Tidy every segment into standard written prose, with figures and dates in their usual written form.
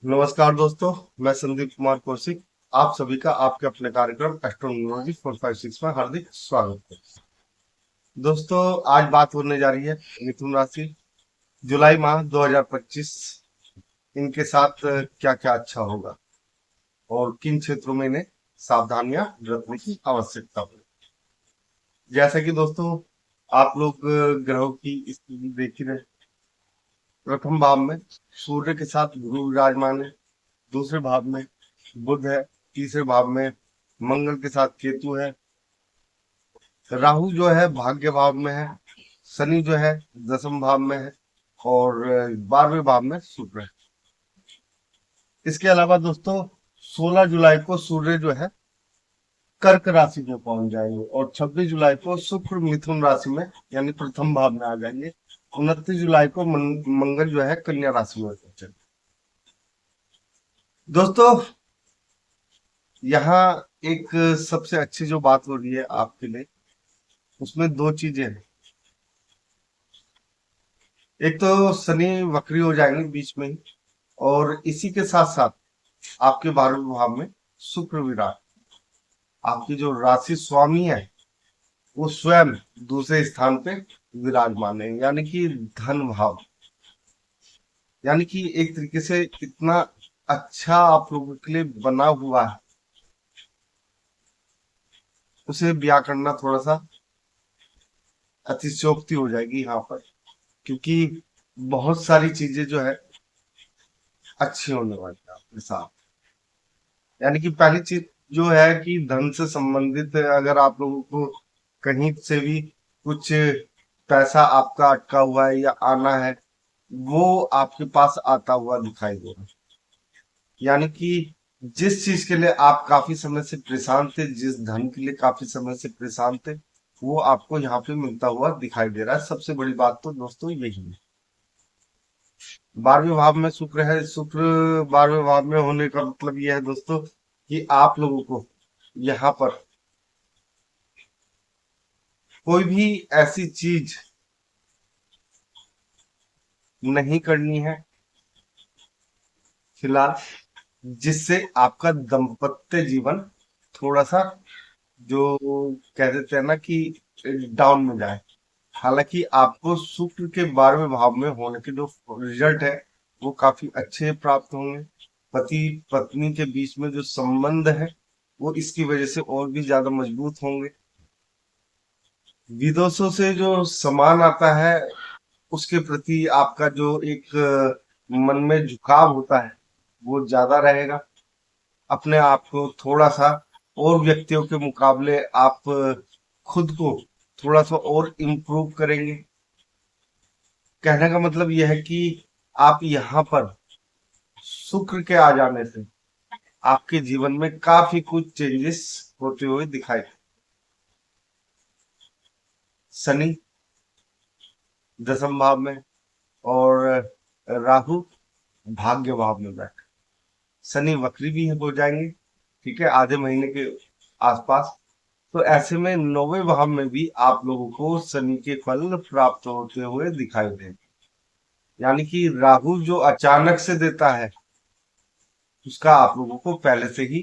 नमस्कार दोस्तों, मैं संदीप कुमार कौशिक। आप सभी का आपके अपने कार्यक्रम एस्ट्रोनॉमोलॉजी 456 में हार्दिक स्वागत है। दोस्तों, आज बात होने जा रही है मिथुन राशि जुलाई माह 2025 इनके साथ क्या क्या अच्छा होगा और किन क्षेत्रों में इन्हें सावधानियां बरतने की आवश्यकता होगी। जैसा कि दोस्तों आप लोग ग्रहों की स्थिति देख ही रहे। प्रथम भाव में सूर्य के साथ गुरु विराजमान है। दूसरे भाव में बुध है। तीसरे भाव में मंगल के साथ केतु है। राहु जो है भाग्य भाव में है। शनि जो है दसम भाव में है। और 12वें भाव में शुक्र है। इसके अलावा दोस्तों 16 जुलाई को सूर्य जो है कर्क राशि में पहुंच जाएंगे और 26 जुलाई को शुक्र मिथुन राशि में यानी प्रथम भाव में आ जाएंगे। 29 जुलाई को मंगल जो है कन्या राशि में पहुंचेंगे। दोस्तों, यहाँ एक सबसे अच्छी जो बात हो रही है आपके लिए, उसमें दो चीजें हैं। एक तो शनि वक्री हो जाएंगे बीच में ही, और इसी के साथ साथ आपके 12वें भाव में शुक्र विराट, आपकी जो राशि स्वामी है वो स्वयं दूसरे स्थान पे विराजमान है, यानी कि धन भाव। यानी कि एक तरीके से इतना अच्छा आप लोगों के लिए बना हुआ है, उसे ब्याह करना थोड़ा सा अतिशयोक्ति हो जाएगी यहाँ पर, क्योंकि बहुत सारी चीजें जो है अच्छी होने वाली है आपके साथ। यानी कि पहली चीज जो है कि धन से संबंधित अगर आप लोगों को कहीं से भी कुछ पैसा आपका अटका हुआ है या आना है, वो आपके पास आता हुआ दिखाई दे रहा है। यानी कि जिस चीज के लिए आप काफी समय से परेशान थे, जिस धन के लिए काफी समय से परेशान थे, वो आपको यहाँ पे मिलता हुआ दिखाई दे रहा है। सबसे बड़ी बात तो दोस्तों यही है। 12वें भाव में शुक्र है। शुक्र 12वें भाव में होने का मतलब यह है दोस्तों कि आप लोगों को यहाँ पर कोई भी ऐसी चीज नहीं करनी है फिलहाल, जिससे आपका दाम्पत्य जीवन थोड़ा सा जो कह देते हैं ना कि डाउन में जाए। हालांकि आपको शुक्र के 12वें भाव में होने के जो रिजल्ट है वो काफी अच्छे प्राप्त होंगे। पति पत्नी के बीच में जो संबंध है वो इसकी वजह से और भी ज्यादा मजबूत होंगे। विदेशों से जो सामान आता है उसके प्रति आपका जो एक मन में झुकाव होता है वो ज्यादा रहेगा। अपने आप को थोड़ा सा और व्यक्तियों के मुकाबले आप खुद को थोड़ा सा और इम्प्रूव करेंगे। कहने का मतलब यह है कि आप यहाँ पर शुक्र के आ जाने से आपके जीवन में काफी कुछ चेंजेस होते हुए दिखाई। शनि दसम भाव में और राहु भाग्य भाव में बैठे। शनि वक्री भी हो जाएंगे, ठीक है, आधे महीने के आसपास। तो ऐसे में 9वें भाव में भी आप लोगों को शनि के फल प्राप्त होते हुए दिखाई देंगे। यानी कि राहु जो अचानक से देता है उसका आप लोगों को पहले से ही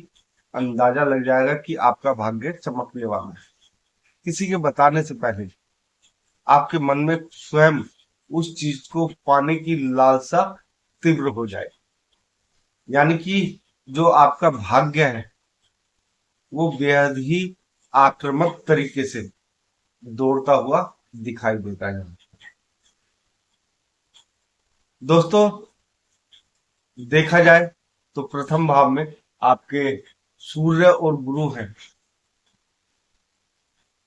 अंदाजा लग जाएगा कि आपका भाग्य चमकने वाला है। किसी के बताने से पहले आपके मन में स्वयं उस चीज को पाने की लालसा तीव्र हो जाए। यानी कि जो आपका भाग्य है वो बेहद ही आक्रामक तरीके से दौड़ता हुआ दिखाई देता है। दोस्तों, देखा जाए तो प्रथम भाव में आपके सूर्य और गुरु हैं।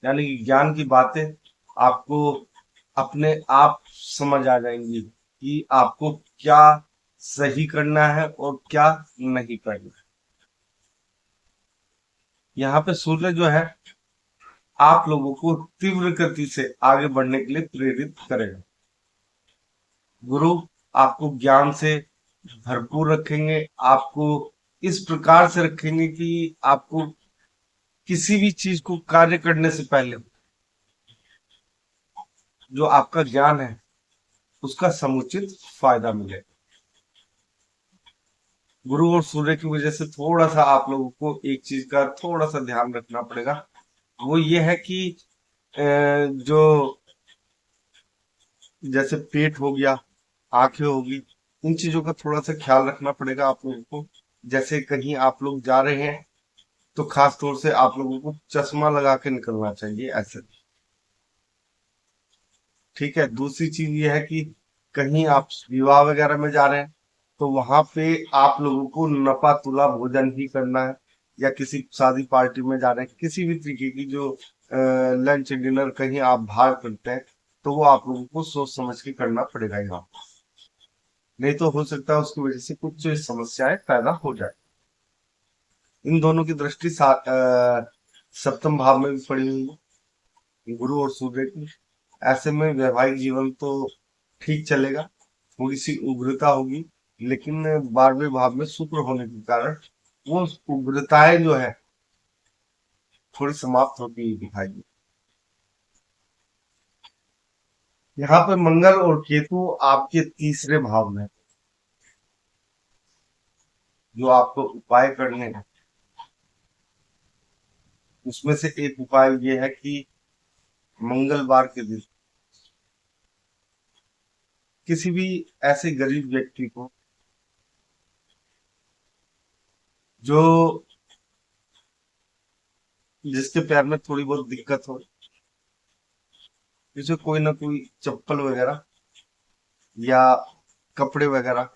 यानी कि ज्ञान की बातें आपको अपने आप समझ आ जाएंगी कि आपको क्या सही करना है और क्या नहीं करना है। यहाँ पे सूर्य जो है आप लोगों को तीव्र गति से आगे बढ़ने के लिए प्रेरित करेगा। गुरु आपको ज्ञान से भरपूर रखेंगे, आपको इस प्रकार से रखेंगे कि आपको किसी भी चीज को कार्य करने से पहले जो आपका ज्ञान है उसका समुचित फायदा मिले। गुरु और सूर्य की वजह से थोड़ा सा आप लोगों को एक चीज का थोड़ा सा ध्यान रखना पड़ेगा। वो ये है कि जो जैसे पेट हो गया, आंखें होगी, इन चीजों का थोड़ा सा ख्याल रखना पड़ेगा आप लोगों को। जैसे कहीं आप लोग जा रहे हैं तो खास तौर से आप लोगों को चश्मा लगा के निकलना चाहिए ऐसे। ठीक है। दूसरी चीज ये है कि कहीं आप विवाह वगैरह में जा रहे हैं तो वहां पे आप लोगों को नपा तुला भोजन ही करना है। या किसी शादी पार्टी में जा रहे हैं, किसी भी तरीके की जो लंच डिनर कहीं आप बाहर करते हैं, तो वो आप लोगों को सोच समझ के करना पड़ेगा यहाँ। नहीं तो हो सकता है उसकी वजह से कुछ समस्याएं पैदा हो जाए। इन दोनों की दृष्टि सप्तम भाव में भी पड़ी हुई है, गुरु और सूर्य की। ऐसे में वैवाहिक जीवन तो ठीक चलेगा, थोड़ी सी उग्रता होगी, लेकिन 12वें भाव में शुक्र होने के कारण वो उग्रताएं जो है थोड़ी समाप्त होती हुई दिखाई दी। यहाँ पे मंगल और केतु आपके तीसरे भाव में, जो आपको उपाय करने हैं उसमें से एक उपाय ये है कि मंगलवार के दिन किसी भी ऐसे गरीब व्यक्ति को जो जिसके पैर में थोड़ी बहुत दिक्कत हो, जैसे कोई ना कोई चप्पल वगैरह या कपड़े वगैरह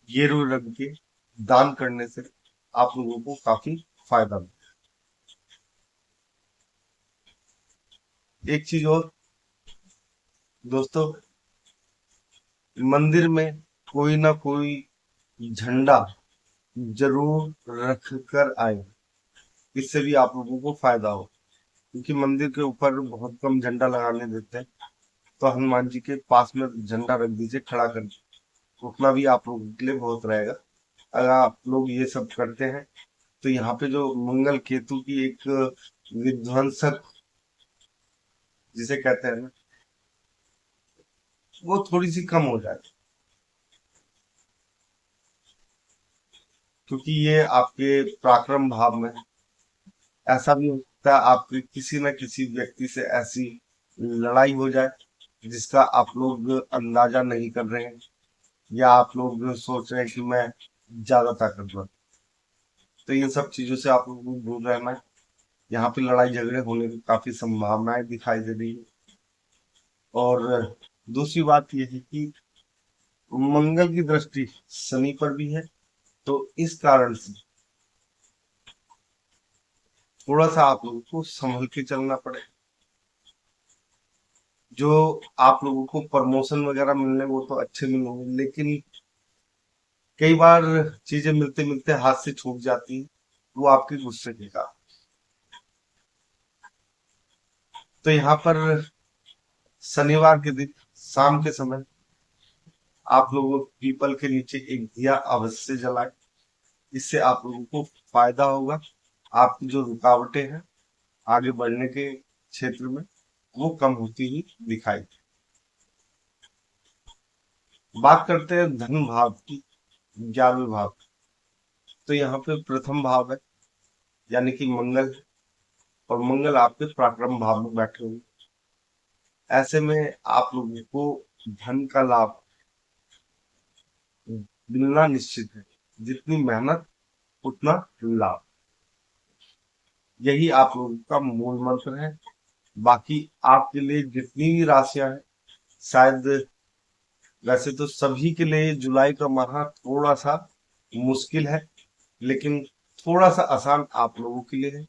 गेरू रंग के दान करने से आप लोगों को काफी फायदा मिले। एक चीज और दोस्तों, मंदिर में कोई ना कोई झंडा जरूर रख कर आए, इससे भी आप लोगों को फायदा हो। क्योंकि मंदिर के ऊपर बहुत कम झंडा लगाने देते हैं, तो हनुमान जी के पास में झंडा रख दीजिए खड़ा कर, उतना भी आप लोगों के लिए बहुत रहेगा। अगर आप लोग ये सब करते हैं तो यहाँ पे जो मंगल केतु की एक विध्वंसक जिसे कहते हैं ना, वो थोड़ी सी कम हो जाए। क्योंकि ये आपके पराक्रम भाव में, ऐसा भी हो सकता है आपके किसी न किसी व्यक्ति से ऐसी लड़ाई हो जाए जिसका आप लोग अंदाजा नहीं कर रहे हैं, या आप लोग सोच रहे हैं कि मैं ज्यादा ताकतवर। तो इन सब चीजों से आप लोगों को दूर रहना है। यहाँ पे लड़ाई झगड़े होने की काफी संभावनाएं दिखाई दे रही है। और दूसरी बात यह है कि मंगल की दृष्टि शनि पर भी है, तो इस कारण से थोड़ा सा आप लोगों को संभल के चलना पड़े। जो आप लोगों को प्रमोशन वगैरह मिलने वो तो अच्छे मिलेंगे, लेकिन कई बार चीजें मिलते मिलते हाथ से छूट जाती है, वो आपके गुस्से के कारण। तो यहाँ पर शनिवार के दिन शाम के समय आप लोगों को पीपल के नीचे एक दिया अवश्य जलाए। इससे आप लोगों को फायदा होगा। आपकी जो रुकावटें हैं आगे बढ़ने के क्षेत्र में, वो कम होती ही दिखाई। बात करते हैं धन भाव की, 11वें भाव। तो यहाँ पे प्रथम भाव है, यानी कि मंगल है, और मंगल आपके पराक्रम भाव में बैठे हुए। ऐसे में आप लोगों को धन का लाभ मिलना निश्चित है। जितनी मेहनत उतना लाभ, यही आप लोगों का मूल मंत्र है। बाकी आपके लिए जितनी भी राशियां हैं, शायद वैसे तो सभी के लिए जुलाई का माह थोड़ा सा मुश्किल है, लेकिन थोड़ा सा आसान आप लोगों के लिए है।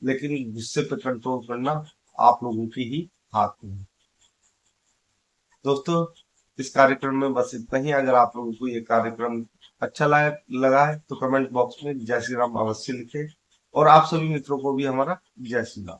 लेकिन गुस्से पे कंट्रोल करना आप लोगों की ही हाथ में है। दोस्तों, इस कार्यक्रम में बस इतना ही। अगर आप लोगों को ये कार्यक्रम अच्छा लगा है तो कमेंट बॉक्स में जय श्री राम अवश्य लिखें, और आप सभी मित्रों को भी हमारा जय श्री राम।